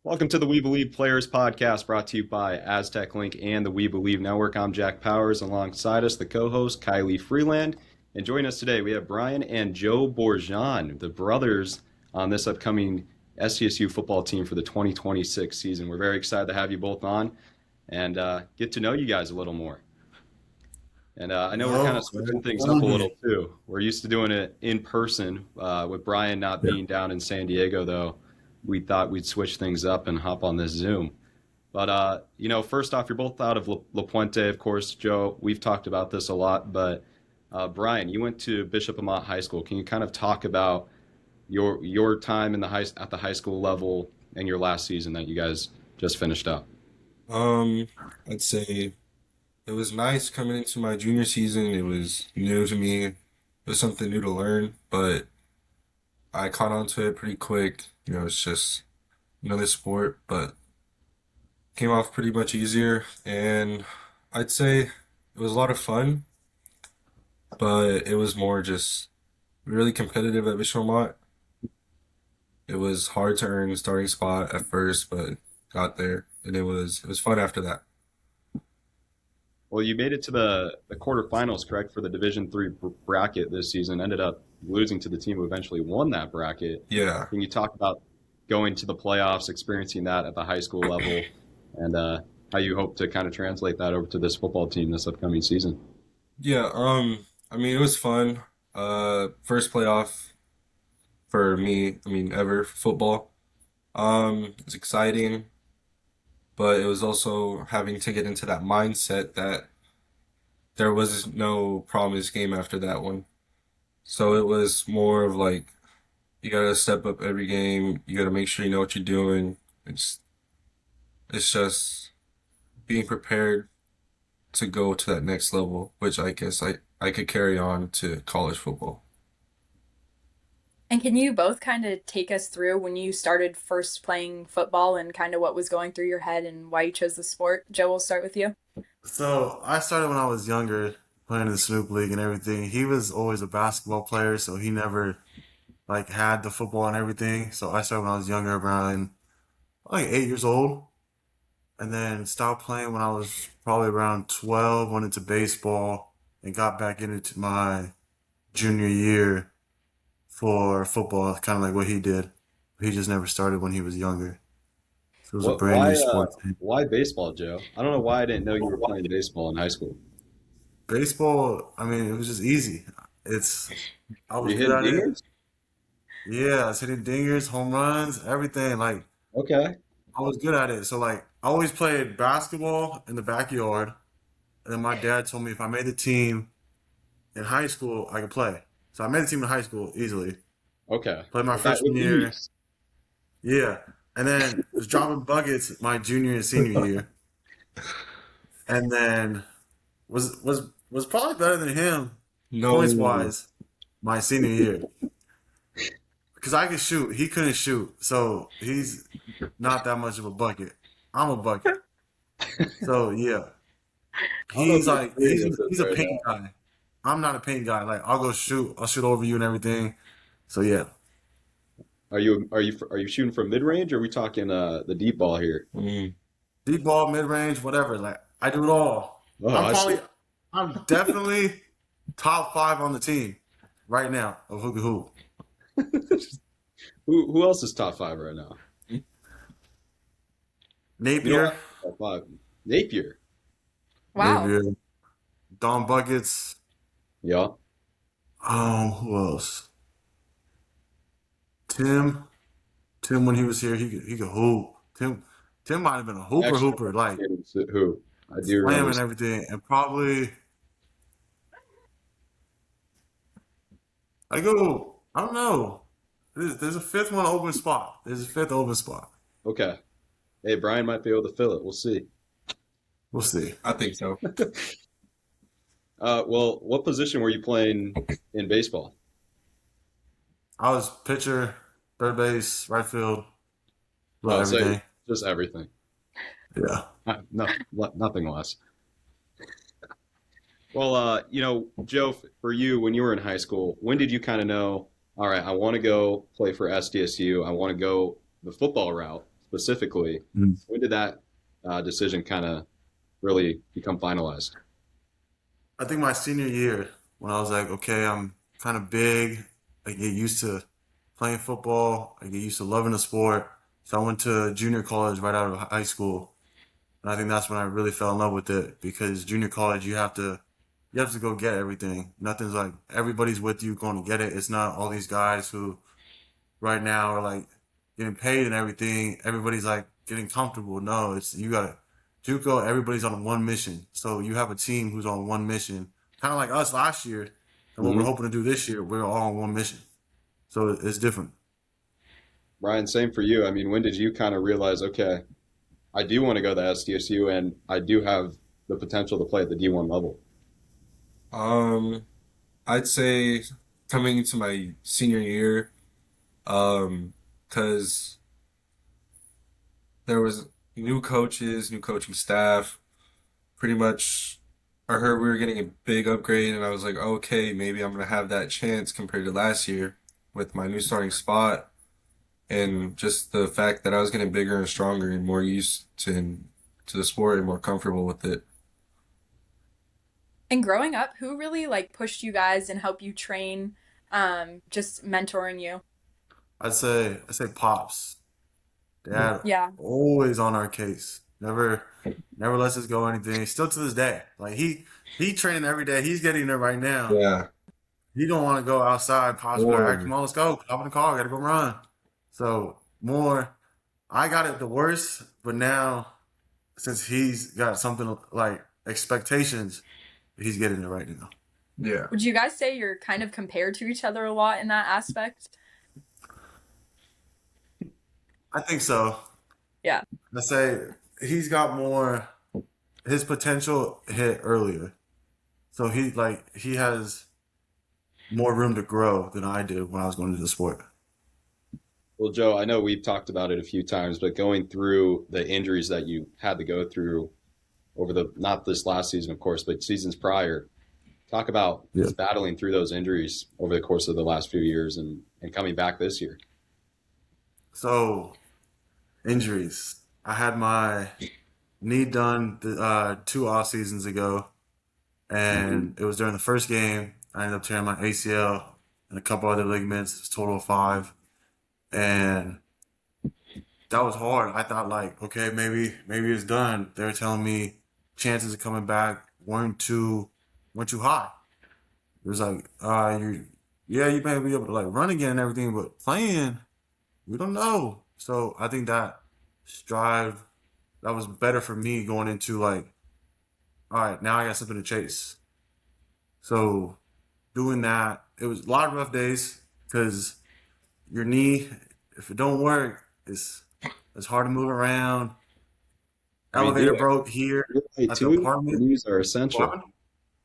Welcome to the We Believe Players podcast brought to you by Aztec Link and the We Believe Network. I'm Jack Powers. Alongside us, the co-host Kylie Freeland. And joining us today, we have Brian and Joe Borjon, the brothers on this upcoming SDSU football team for the 2026 season. We're very excited to have you both on and get to know you guys a little more. And I know we're kind of No, switching things up a little too. We're used to doing it in person. With Brian not yeah. being down in San Diego, though, we thought we'd switch things up and hop on this Zoom. But first off, you're both out of La Puente, of course. Joe, we've talked about this a lot, but Brian, you went to Bishop Amat High School. Can you kind of talk about your time in the at the high school level and your last season that you guys just finished up? Um, I'd say it was nice coming into my junior season. It was new to me. It was something new to learn, but I caught on to it pretty quick. It's just another sport, but came off pretty much easier. And I'd say it was a lot of fun, but it was more just really competitive at Bishomont. It was hard to earn a starting spot at first, but got there, and it was fun after that. Well, you made it to the quarterfinals, correct, for the Division III bracket this season. Ended up losing to the team who eventually won that bracket. Yeah. Can you talk about going to the playoffs, experiencing that at the high school level, and how you hope to kind of translate that over to this football team this upcoming season? Yeah, I mean, it was fun. First playoff for me, I mean, ever for football. It's exciting, but it was also having to get into that mindset that there was no promised game after that one. So it was more of like you gotta step up every game. You gotta make sure you know what you're doing. It's it's just being prepared to go to that next level, which I guess I could carry on to college football. And can you both kind of take us through when you started first playing football and kind of what was going through your head and why you chose the sport? Joe, we'll start with you. So I started when I was younger, playing in the Snoop League and everything. He was always a basketball player, so he never like had the football and everything. So I started when I was younger, around like 8 years old, and then stopped playing when I was probably around 12. Went into baseball and got back into my junior year for football, kind of like what he did. He just never started when he was younger. So it was a What? brand new Why? sport to him. Why baseball, Joe? I don't know why I didn't know you were playing baseball in high school. Baseball, I mean, it was just easy. It's I Were was you good hitting at it. dingers? Yeah, I was hitting dingers, home runs, everything. Like Okay. I was good at it. So like I always played basketball in the backyard, and then my dad told me if I made the team in high school, I could play. So I made the team in high school easily. Okay. Played my That freshman was year, ease. yeah, and then was dropping buckets my junior and senior year, and then was probably better than him points No, wise my senior year because I could shoot. He couldn't shoot, so he's not that much of a bucket. I'm a bucket. So yeah, I don't know if he's you're like agreeing with this he's a right paint now. guy. I'm not a paint guy. Like I'll go shoot. I'll shoot over you and everything. So yeah, Are you shooting from mid range, or are we talking the deep ball here? mm, deep ball, mid range, whatever. Like I do it all. Oh, I'm I see. probably I'm definitely top five on the team right now of hoopie hoop. Who else is top five right now? You don't Napier, have top five. Napier. Wow. Napier, Don Buckets. Yeah. Who else? Tim. Tim when he was here, he could hoop. Tim might have been a hooper Actually, hooper, like who? I do remember. slamming everything, and probably I go. I don't know. There's a fifth one open spot. There's a fifth open spot. Okay. Hey, Brian might be able to fill it. We'll see. We'll see. I think so. Well, what position were you playing in baseball? I was pitcher, third base, right field, about Oh, so everything. just everything. Yeah. No, nothing less. Well, Joe, for you, when you were in high school, when did you kind of know, all right, I want to go play for SDSU. I want to go the football route specifically. Mm. When did that decision kind of really become finalized? I think my senior year, when I was like, okay, I'm kind of big, I get used to playing football, I get used to loving the sport. So I went to junior college right out of high school. And I think that's when I really fell in love with it because junior college, you have to go get everything. Nothing's like everybody's with you going to get it. It's not all these guys who right now are like getting paid and everything. Everybody's like getting comfortable. No, it's you gotta JUCO. Everybody's on one mission, so you have a team who's on one mission, kind of like us last year, and what we're Hmm. hoping to do this year. We're all on one mission, so it's different. Brian, same for you. I mean, when did you kind of realize, okay, I do want to go to SDSU and I do have the potential to play at the D1 level? Um, I'd say coming into my senior year, because there was new coaches, new coaching staff. Pretty much, I heard we were getting a big upgrade, and I was like, okay, maybe I'm gonna have that chance compared to last year with my new starting spot, and just the fact that I was getting bigger and stronger and more used to the sport and more comfortable with it. And growing up, who really like pushed you guys and helped you train, just mentoring you? I'd say pops. Dad Yeah. always on our case. Never lets us go anything. Still to this day, like he training every day. He's getting there right now. Yeah. He don't want to go outside. Pops be like, "All right, come Or on, let's go. Hop in the car. Gotta go run." So more, I got it the worst, but now since he's got something like expectations, he's getting it right now. yeah. Would you guys say you're kind of compared to each other a lot in that aspect? I think so. Yeah. I say he's got more. His potential hit earlier, so he has more room to grow than I did when I was going into the sport. Well, Joe, I know we've talked about it a few times, but going through the injuries that you had to go through over the, not this last season, of course, but seasons prior, talk about Yeah. battling through those injuries over the course of the last few years and coming back this year. So injuries. I had my knee done 2 off seasons ago, Hmm. and it was during the first game. I ended up tearing my ACL and a couple other ligaments. It's a total of five, and that was hard. I thought like, okay, maybe it's done. They were telling me chances of coming back weren't too high. It was like, yeah, you may be able to like run again and everything, but playing, we don't know. So I think that strive that was better for me going into like, all right, now I got something to chase. So doing that, it was a lot of rough days because your knee, if it don't work, it's hard to move around. I mean, dude, Elevator at broke here your height at the too, apartment. knees are What essential. happened?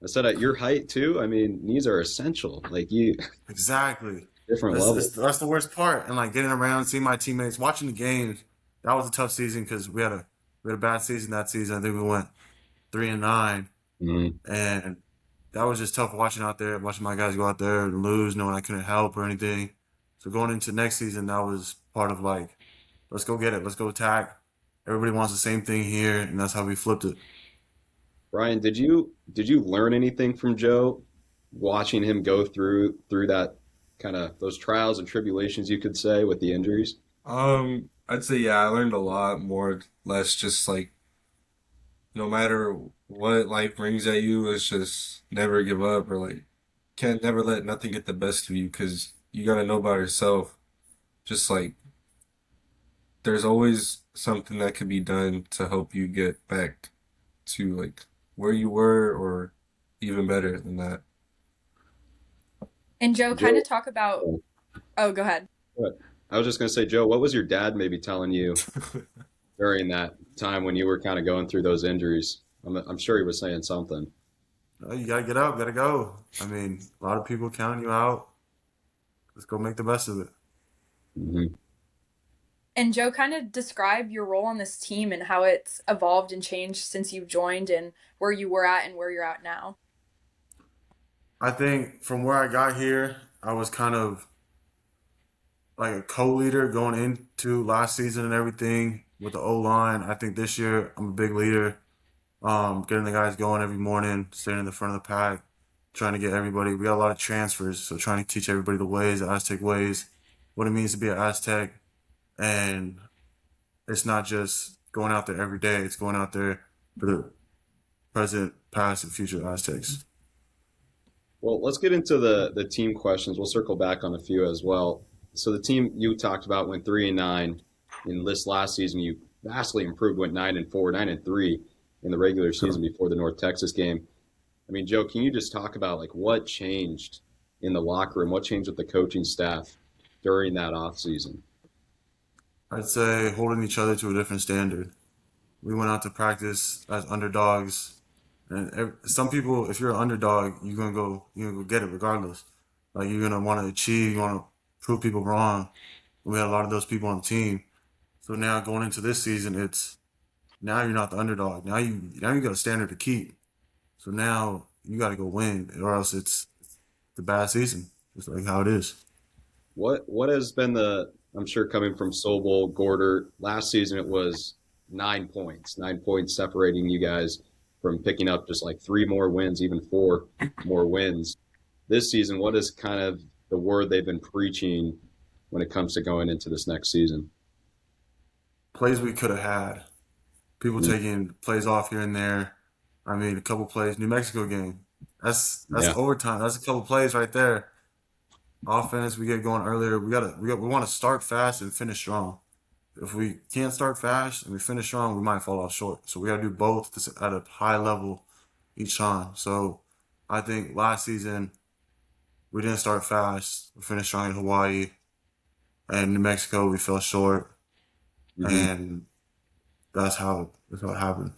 I said at your height too, I mean, knees are essential. Like you, Exactly. different That's, level. that's the worst part. And like getting around, seeing my teammates, watching the games. That was a tough season because we had a bad season that season. I think we went 3-9, Mhm. and that was just tough watching out there, watching my guys go out there and lose, knowing I couldn't help or anything. So going into next season, that was part of like, let's go get it, let's go attack. Everybody wants the same thing here, and that's how we flipped it. Brian, did you learn anything from Joe watching him go through that kind of those trials and tribulations you could say with the injuries? I'd say yeah, I learned a lot more, less just like no matter what life brings at you, it's just never give up or like can't never let nothing get the best of you because you gotta know about yourself. Just like there's always something that could be done to help you get back to like where you were or even better than that. And Joe, kind Joe, of talk about. Oh, go ahead. what? I was just gonna say, Joe, what was your dad maybe telling you during that time when you were kind of going through those injuries? I'm sure he was saying something. You gotta get up, gotta go. I mean, a lot of people counting you out. Let's go make the best of it. Hmm. And Joe, kind of describe your role on this team and how it's evolved and changed since you've joined and where you were at and where you're at now. I think from where I got here, I was kind of like a co-leader going into last season and everything with the O line. I think this year I'm a big leader. Getting the guys going every morning, staying in the front of the pack, trying to get everybody. We got a lot of transfers, so trying to teach everybody the ways, the Aztec ways, what it means to be an Aztec, and it's not just going out there every day. It's going out there for the present, past, and future Aztecs. Well, let's get into the team questions. We'll circle back on a few as well. So the team you talked about went 3-9. In this last season, you vastly improved, went 9-4, 9-3 in the regular season before the North Texas game. I mean, Joe, can you just talk about like what changed in the locker room? What changed with the coaching staff during that off season? I'd say holding each other to a different standard. We went out to practice as underdogs, and some people, if you're an underdog, you're gonna go get it regardless. Like you're gonna want to achieve, you want to prove people wrong. We had a lot of those people on the team. So now going into this season, it's now you're not the underdog. Now you got a standard to keep. So now you got to go win, or else it's the bad season. It's like how it is. What has been the I'm sure coming from Sobel, Gorder, last season it was 9 points, 9 points separating you guys from picking up just like three more wins, even four more wins. This season, what is kind of the word they've been preaching when it comes to going into this next season? Plays we could have had. People Mm. taking plays off here and there. I mean, a couple plays. New Mexico game. That's Yeah. overtime. That's a couple plays right there. Offense, we get going earlier. We want to start fast and finish strong. If we can't start fast and we finish strong, we might fall off short. So we got to do both at a high level each time. So I think last season we didn't start fast. We finished strong in Hawaii and New Mexico. We fell short, Hmm. and that's how it happened.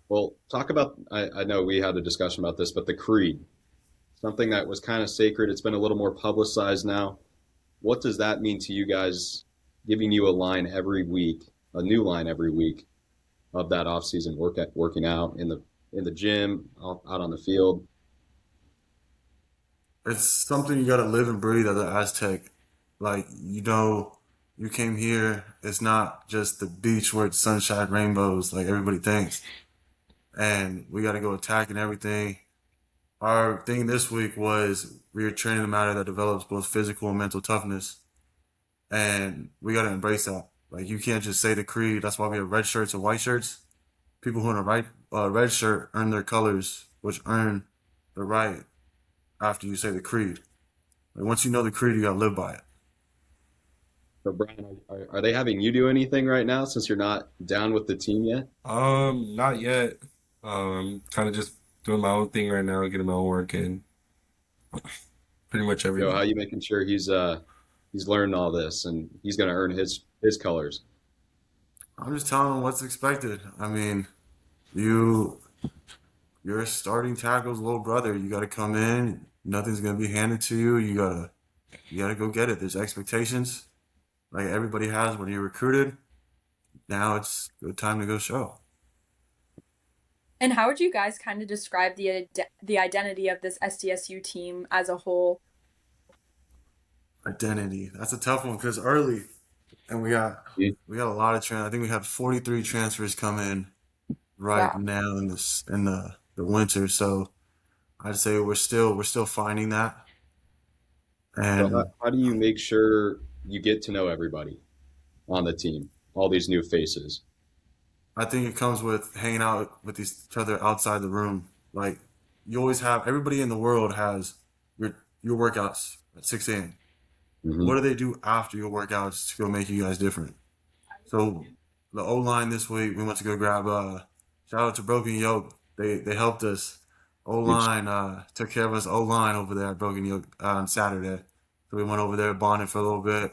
Well, talk about, I know we had a discussion about this, but the creed, something that was kind of sacred. It's been a little more publicized now. What does that mean to you guys, giving you a line every week, a new line every week of that off-season working out in the gym, out on the field? It's something you got to live and breathe as an Aztec. Like you came here. It's not just the beach where it's sunshine, rainbows, like everybody thinks. And we got to go attacking everything. Our thing this week was we were training a matter that develops both physical and mental toughness, and we got to embrace that. Like you can't just say the creed. That's why we have red shirts and white shirts. People who in a red shirt earn their colors, which earn the right after you say the creed. Like once you know the creed, you got to live by it. So, Brian, are they having you do anything right now since you're not down with the team yet? Not yet. Kind of just doing my own thing right now, getting my own work in pretty much every Joe, how day. you making sure he's learned all this and he's going to earn his colors? I'm just telling them what's expected. I mean, you you're a starting tackle's little brother. You got to come in. Nothing's gonna be handed to you. You gotta go get it. There's expectations like everybody has when you're recruited. Now it's good time to go show. And how would you guys kind of describe the identity of this SDSU team as a whole? Identity. That's a tough one because early, and we got a lot of I think we had 43 transfers come in right Wow. now in the winter. So I'd say we're still finding that, So how, and how do you make sure you get to know everybody on the team, all these new faces? I think it comes with hanging out with each other outside the room. Like you always have everybody in the world has your workouts at 6 a.m. What Hmm. do they do after your workouts to go make you guys different? So the O line this week, we went to go grab shout out to Broken Yoke. They helped us. O Huge. line took care of us O line over there at Broken Yoke on Saturday. So we went over there, bonded for a little bit.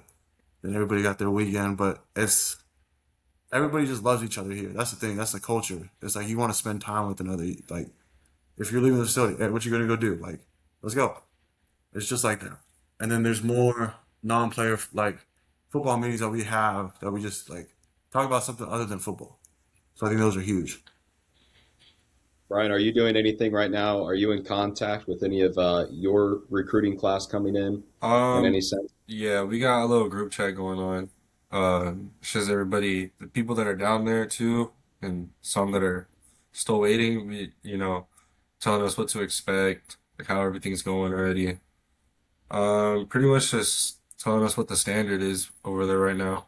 Then everybody got their weekend, but it's everybody just loves each other here. That's the thing. That's the culture. It's like you want to spend time with another. Like if you're leaving the facility, hey, what you gonna go do? Like let's go. It's just like that. And then there's more non-player like football meetings that we have that we just like talk about something other than football. So I think those are huge. Brian, are you doing anything right now? Are you in contact with any of your recruiting class coming in any Um, sense? yeah, we got a little group chat going on. It's just everybody, the people that are down there too, and some that are still waiting, telling us what to expect, like how everything's going already. Pretty much just telling us what the standard is over there right now.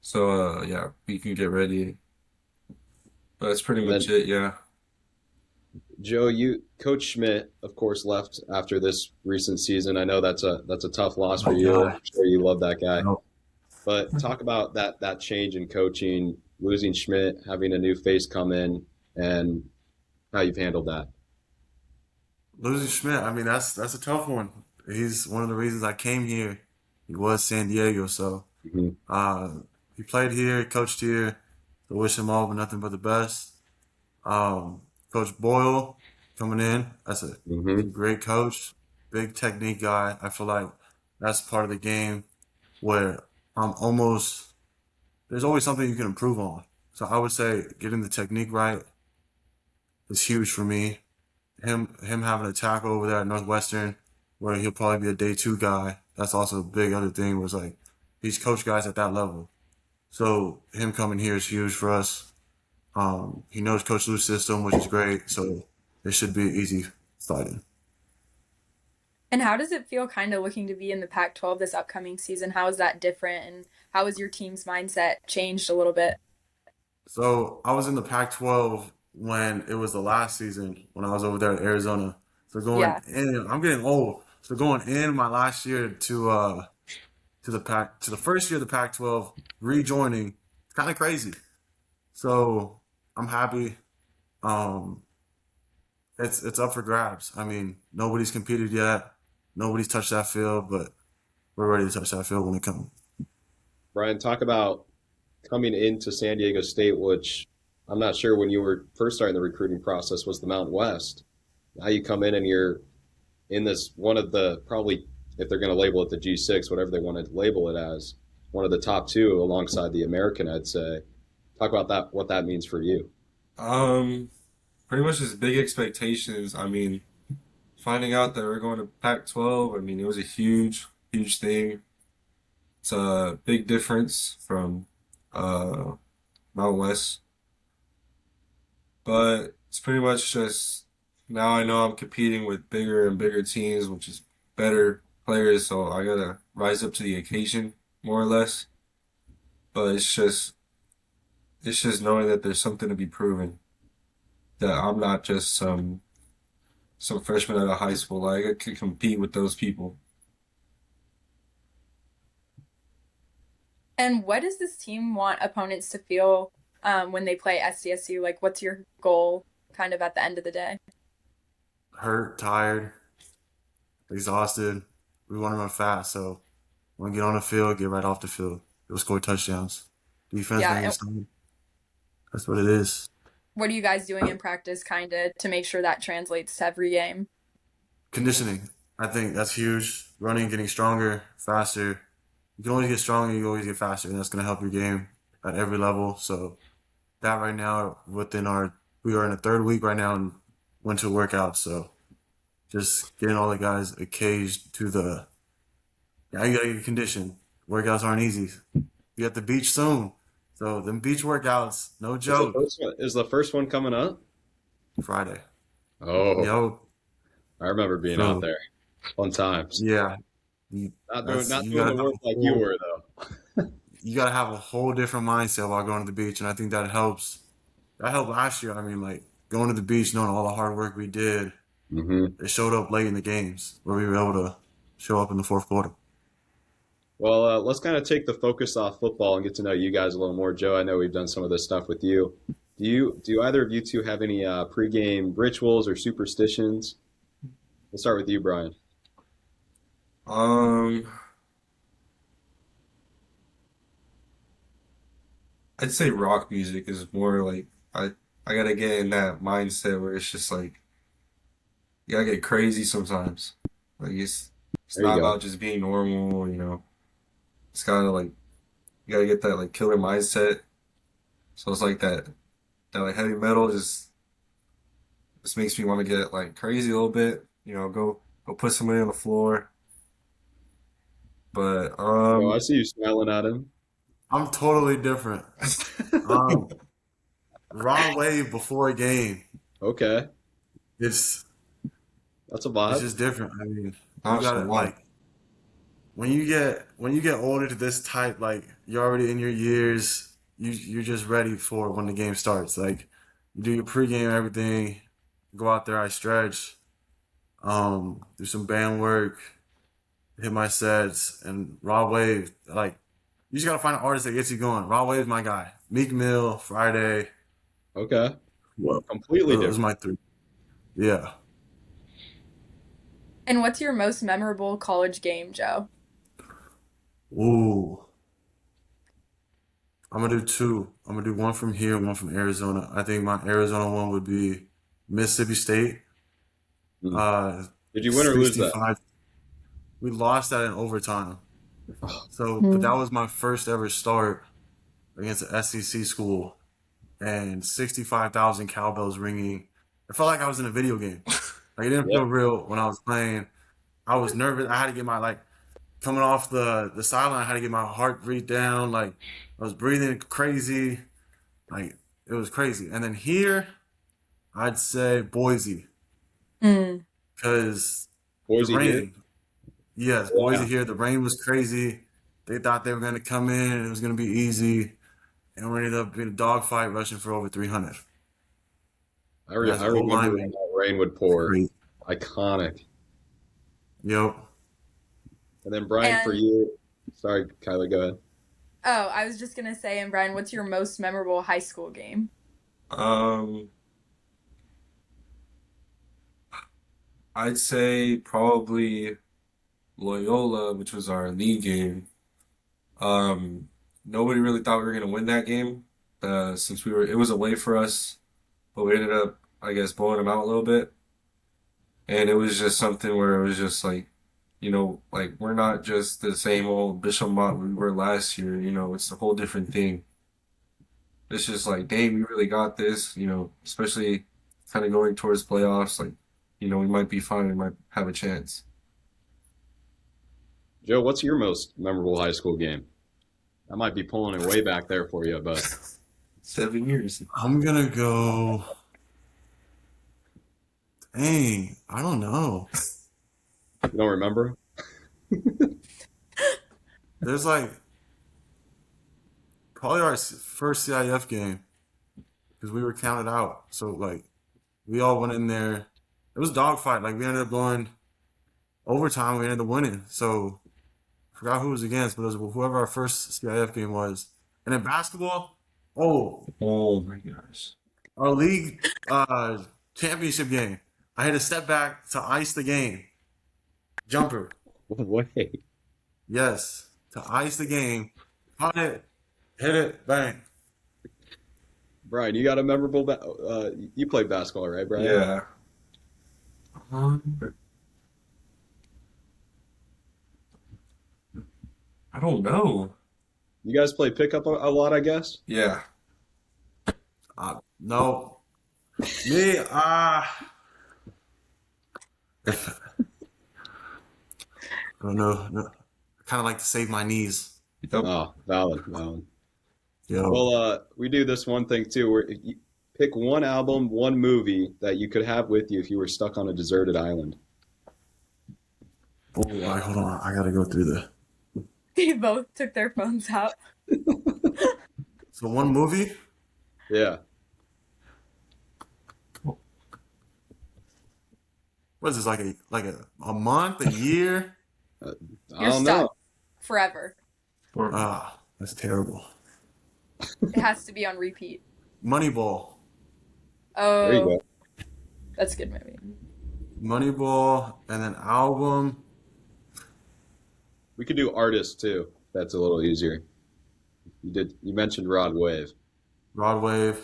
So, yeah, we can get ready. But that's pretty And much then it, yeah. Joe, you Coach Schmidt, of course, left after this recent season. I know that's a tough loss Oh for my you. God. I'm sure you love that guy. No. But talk about that change in coaching, losing Schmidt, having a new face come in, and how you've handled that. Losing Schmidt, I mean that's a tough one. He's one of the reasons I came here. He was San Diego, so Hmm. uh, he played here, he coached here. So wish him all but nothing but the best. Um, Coach Boyle coming in. He's a Hmm. great coach, big technique guy. I feel like that's part of the game where I'm almost there's always something you can improve on. So I would say getting the technique right is huge for me. Him having a tackle over there at Northwestern, where he'll probably be a day two guy. That's also a big other thing. Was like he's coached guys at that level. So him coming here is huge for us. He knows Coach Lou's system, which is great. So it should be easy fighting. And how does it feel kind of looking to be in the Pac-12 this upcoming season? How is that different, and how has your team's mindset changed a little bit? So I was in the Pac-12 when it was the last season when I was over there at Arizona. So going Yeah. in, I'm getting old. So going in my last year to the first year of the Pac-12, rejoining, it's kind of crazy. So I'm happy. Um, it's up for grabs. I mean, nobody's competed yet. Nobody's touched that field, but we're ready to touch that field when it comes. Brian, talk about coming into San Diego State, which I'm not sure when you were first starting the recruiting process was the Mountain West. Now you come in and you're in this one of the probably if they're going to label it the G6, whatever they want to label it as, one of the top two alongside the American, I'd say. Talk about that, what that means for you. Um, Pretty much just big expectations. I mean, finding out that we're going to Pac-12, I mean, it was a huge, huge thing. It's a big difference from uh, Mountain West, but it's pretty much just now I know I'm competing with bigger and bigger teams, which is better players, so I gotta rise up to the occasion more or less. But it's just knowing that there's something to be proven, that I'm not just some freshman out of high school. Like I could compete with those people. And what does this team want opponents to feel when they play SDSU? Like, what's your goal kind of at the end of the day? Hurt, tired, exhausted. We want to run fast, so when we get on the field, get right off the field. We'll score touchdowns. Defense Yeah. bring And us down. That's what it is. what are you guys doing in practice kind of to make sure that translates to every game? Conditioning. I think that's huge. Running, getting stronger, faster. You can always get stronger, you always get faster, and that's going to help your game at every level. So that right now, we are in the third week right now in winter workouts. So just getting all the guys a cage to yeah, you got to get conditioned. Workouts aren't easy. Be at the beach soon. So them beach workouts, no joke. Is the first one coming up? Friday. Oh, Yo, I remember being out so there. Fun times. yeah, you, Not you doing gotta the have work a like you whole were though. you gotta have a whole different mindset while going to the beach, and I think that helps. That helped last year. I mean, like going to the beach, knowing all the hard work we did, Hmm. it showed up late in the games where we were able to show up in the fourth quarter. Well, let's kind of take the focus off football and get to know you guys a little more. Joe, I know we've done some of this stuff with you. Do either of you two have any pregame rituals or superstitions? We'll start with you, Brian. Um, I'd say rock music is more like I gotta get in that mindset where it's just like you gotta get crazy sometimes. Like it's There you not go. about just being normal, It's gotta like you gotta get that like killer mindset. So it's like that like heavy metal just This makes me want to get like crazy a little bit. Go put somebody on the floor. But Bro, I see you smiling at him. I'm totally different. Um, Raw wave before a game. Okay, It's that's a it's vibe. just different. I mean, you gotta nonchalant. like when you get older to this type, like you're already in your years, you're just ready for when the game starts. Like you do your pregame, everything, go out there, I stretch, do some band work, hit my sets, and raw wave. Like you just gotta find an artist that gets you going. Raw wave's my guy. Meek Mill, Friday. Okay, Well, completely those are different. my three. Yeah. And what's your most memorable college game, Joe? Ooh. I'm gonna do two. I'm gonna do one from here, one from Arizona. I think my Arizona one would be Mississippi State. Mm. Uh, Did you win or lose that? 65. We lost that in overtime. Oh, So, but that Hmm. was my first ever start against an SEC school, and 65,000 cowbells ringing. It felt like I was in a video game. Like it didn't yeah. feel real when I was playing. I was nervous. I had to get my like coming off the sideline. I had to get my heart rate down. Like I was breathing crazy. Like it was crazy. And then here, I'd say Boise Mm. because the Boise here. rain. Yes, Yeah, Boise here. The rain was crazy. They thought they were going to come in and it was going to be easy. And we ended up being a dogfight rushing for over 300. And as I an O remember when lineman, that rain would it's pour. great. Iconic. Yep. And then Brian, for And you, sorry, Kylie, go ahead. oh, I was just gonna say, and Brian, what's your most memorable high school game? Um, I'd say probably Loyola, which was our league game. Um, Nobody really thought we were gonna win that game, since it was away for us, but we ended up, I guess, blowing them out a little bit. And it was just something where it was just like, like we're not just the same old Bishop Mont we were last year. It's a whole different thing. It's just like, dang, we really got this. Especially kind of going towards playoffs. Like, we might be fine. We might have a chance. Joe, what's your most memorable high school game? I might be pulling it way back there for you, but 7 years. I'm going to go. Dang. I don't know. you don't remember? There's like probably our first CIF game because we were counted out. So, like, we all went in there. It was dogfight. Like, we ended up going overtime. We ended up winning. So, I forgot who it was against, but it was whoever our first CIF game was. And in basketball, oh, Oh my gosh. our league championship game. I had to step back to ice the game. Jumper. Wait. Yes. To ice the game. Caught it. Hit it. Bang. Brian, you got a memorable, you played basketball, right, Brian? Yeah. Um, I don't know. You guys play pickup a lot, I guess? Yeah. No. Me, I don't know. No. I kind of like to save my knees. Yep. Oh, valid, valid. Yo. Well, we do this one thing too, where you pick one album, one movie that you could have with you if you were stuck on a deserted island. Oh, all right, hold on. I gotta go through the. They both took their phones out. So one movie. Yeah. What is this like a month, a year? Uh, I You're don't know. stuck forever. Or That's terrible. It has to be on repeat. Moneyball. There you Oh, go. that's a good movie. Moneyball, and then album. We could do artists too. That's a little easier. You mentioned Rod Wave. Rod Wave.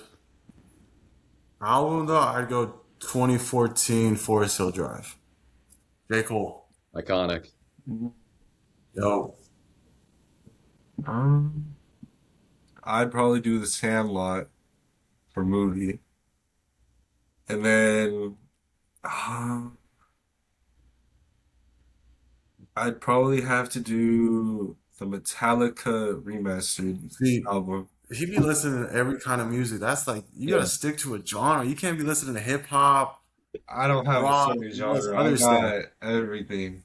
Album though, I'd go 2014 Forest Hill Drive. J. Cole. Iconic. Yo. um, I'd probably do The Sandlot for movie. And then uh, I'd probably have to do the Metallica remastered See, album. he be listening to every kind of music. That's like you gotta Yeah. stick to a genre. You can't be listening to hip hop, I don't have a rock, certain and all this genre. I other stuff. got everything.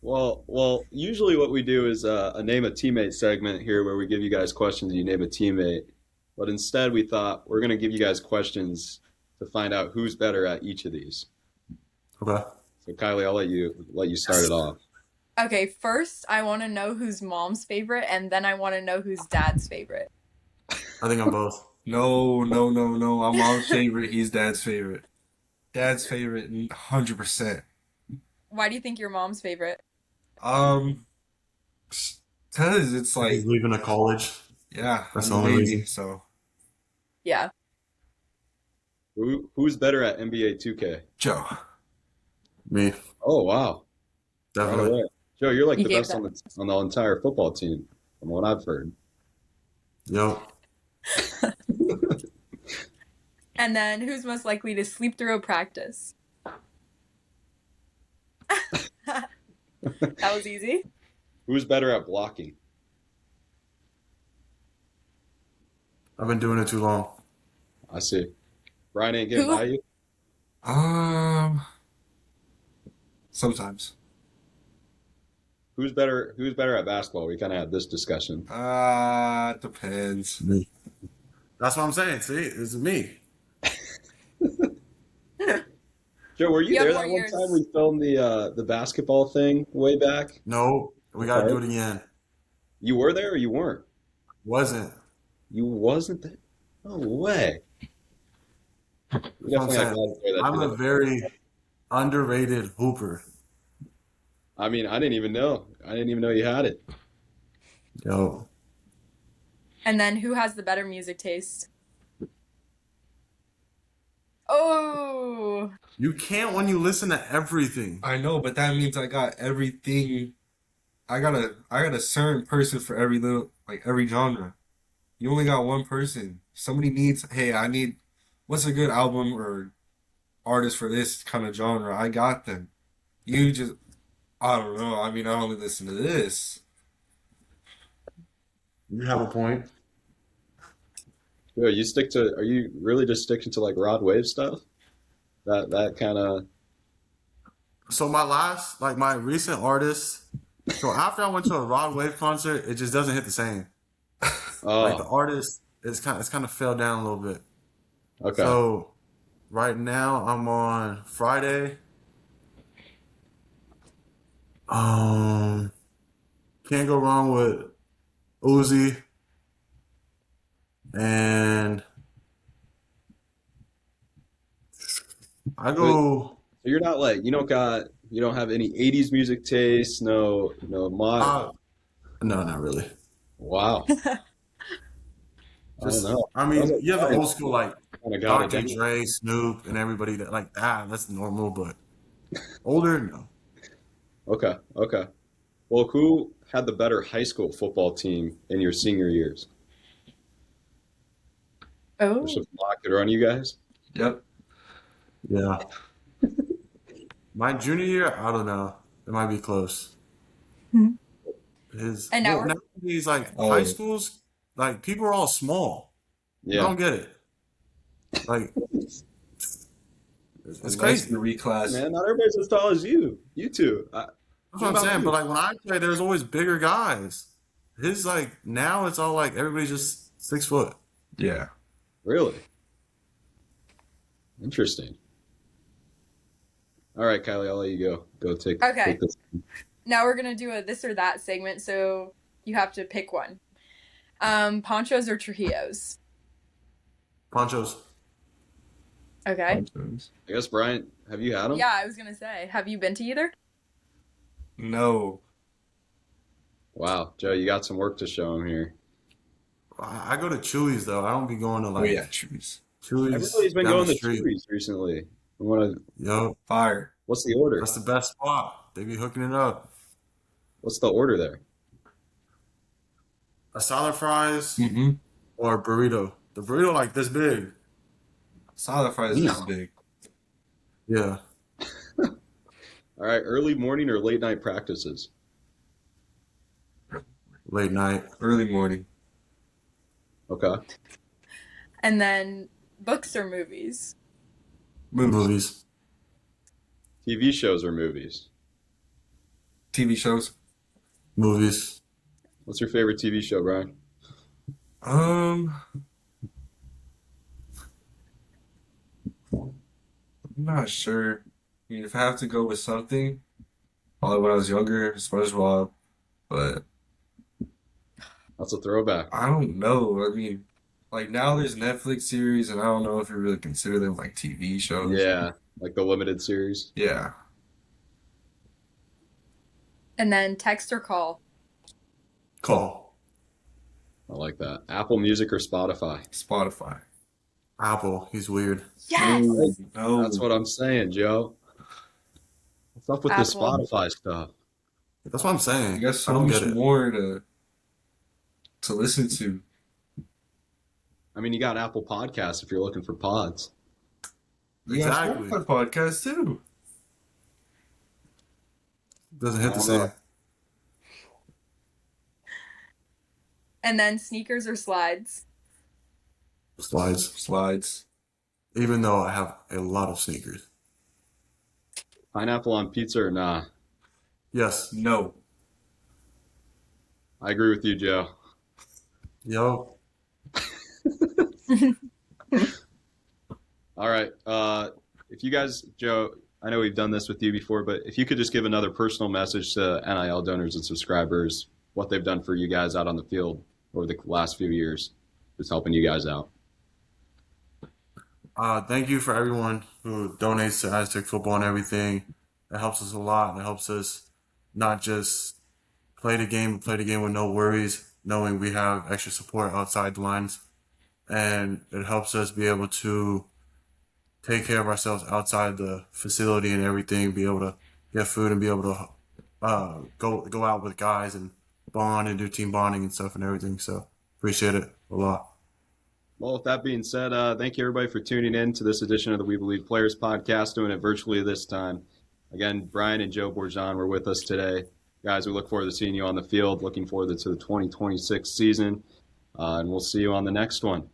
Well, usually what we do is a name a teammate segment here where we give you guys questions and you name a teammate. But instead, we thought we're going to give you guys questions to find out who's better at each of these. Okay. So, Kylie, I'll let you start it off. Okay, first I want to know who's mom's favorite, and then I want to know who's dad's favorite. I think I'm both. No, no, no, no. I'm mom's favorite. He's dad's favorite. Dad's favorite, 100%. Why do you think you're mom's favorite? Um, because it's He's like, leaving to college. yeah, That's I'm the the only baby, reason. so Yeah. Who's better at NBA 2K? Joe. Me, Oh, wow. Right definitely. away. Joe, you're like You the gave best that. on the entire football team, from what I've heard. Yo, And then who's most likely to sleep through a practice? That was easy. Who's better at blocking? I've been doing it too long. I see. Brian ain't getting Who? by you? Um, sometimes. Who's better at basketball? We kind of had this discussion. Depends. Me. That's what I'm saying. See, it's me. Joe, were you You have there more that one time years. we filmed the basketball thing way back? No, we gotta do Okay. it again. You were there or you weren't? Wasn't. You wasn't there? No way. We That's what I'm definitely got saying. guys there that I'm did a it. very underrated hooper. I mean, I didn't even know. I didn't even know you had it. Yo, And then who has the better music taste? Oh, you can't when you listen to everything. I know, but that means I got everything. I got a certain person for every little, like every genre. You only got one person. Somebody needs, hey, what's a good album or artist for this kind of genre? I got them. You just, I don't know. I mean, I only listen to this. You have a point. Joe, are you really just sticking to like Rod Wave stuff? That kind of, So my recent artist. So after I went to a Rod Wave concert, it just doesn't hit the same. Like the oh, artist, it's kind of fell down a little bit. okay. So right now I'm on Friday. Um, can't go wrong with Uzi and I But go. so you're not like, you don't have any 80s music taste, no mod. Uh, no, not really. Wow. I don't Just, know. I Sounds mean, like you have the Brian old school like kind of got it Dr. down. Dre, Snoop, and everybody that like that's normal, but older, no. Okay. Well, who had the better high school football team in your senior years? Let's oh. just lock it on you guys. Yep. Yeah. My junior year, I don't know. It might be close. And now Well, we're nowadays, like high Oh, schools, like people are all small. I Yeah. don't get it. Like a it's nice crazy. reclass. Man, not everybody's as tall as you. You two. That's What what I'm about saying. But you? like when I play, there's always bigger guys. His like now it's all like everybody's just 6 foot. Yeah. Really? Interesting. All right, Kylie, I'll let you go. Go take okay. this. Now we're gonna do a this or that segment, so you have to pick one. Ponchos or Trujillos? Ponchos. Okay. I guess Brian, have you had them? Yeah, I was gonna say, have you been to either? No. Wow, Joe, you got some work to show him here. I go to Chewy's though. I don't be going to Oh like yeah, trees. Chewy's Everybody's been down the going to street. Chewy's recently. Yo, Fire. What's the order? that's the best spot. They be hooking it up. What's the order there? A salad fries Mm-hmm. or a burrito. The burrito like this big. Salad fries is Damn. big. Yeah, All right, early morning or late night practices? late night Early morning. Okay. And then books or movies? Movies. movies, TV shows or movies? TV shows. movies. What's your favorite TV show, Brian? Um, I'm not sure. I mean, if I have to go with something, probably when I was younger, SpongeBob. But That's a throwback. I don't know. I mean, like now there's Netflix series, and I don't know if you really consider them like TV shows. Yeah, like the limited series. Yeah, And then text or call? Call I like that. Apple Music or Spotify? Spotify. Apple. He's weird. Yes! Ooh, no, That's what I'm saying, Joe. What's up with the Apple. Spotify stuff? That's what I'm you saying. got I so don't much get it. more to listen to. I mean, you got Apple Podcasts if you're looking for pods. You got Exactly. Spotify podcast too. Doesn't I hit the don't know. same. And then sneakers or slides? Slides. Slides. Even though I have a lot of sneakers. Pineapple on pizza or nah? Yes. No. I agree with you, Joe. Yo. All right. If you guys, Joe, I know we've done this with you before, but if you could just give another personal message to NIL donors and subscribers, what they've done for you guys out on the field over the last few years, just helping you guys out. Thank you for everyone who donates to Aztec football and everything. It helps us a lot. It helps us not just play the game, but play the game with no worries, knowing we have extra support outside the lines. And it helps us be able to take care of ourselves outside the facility and everything, be able to get food and be able to go out with guys and bond and do team bonding and stuff and everything. So appreciate it a lot. Well, with that being said, thank you everybody for tuning in to this edition of the We Believe Players podcast, doing it virtually this time. Again, Brian and Joe Borjon were with us today. Guys, we look forward to seeing you on the field, looking forward to the 2026 season, and we'll see you on the next one.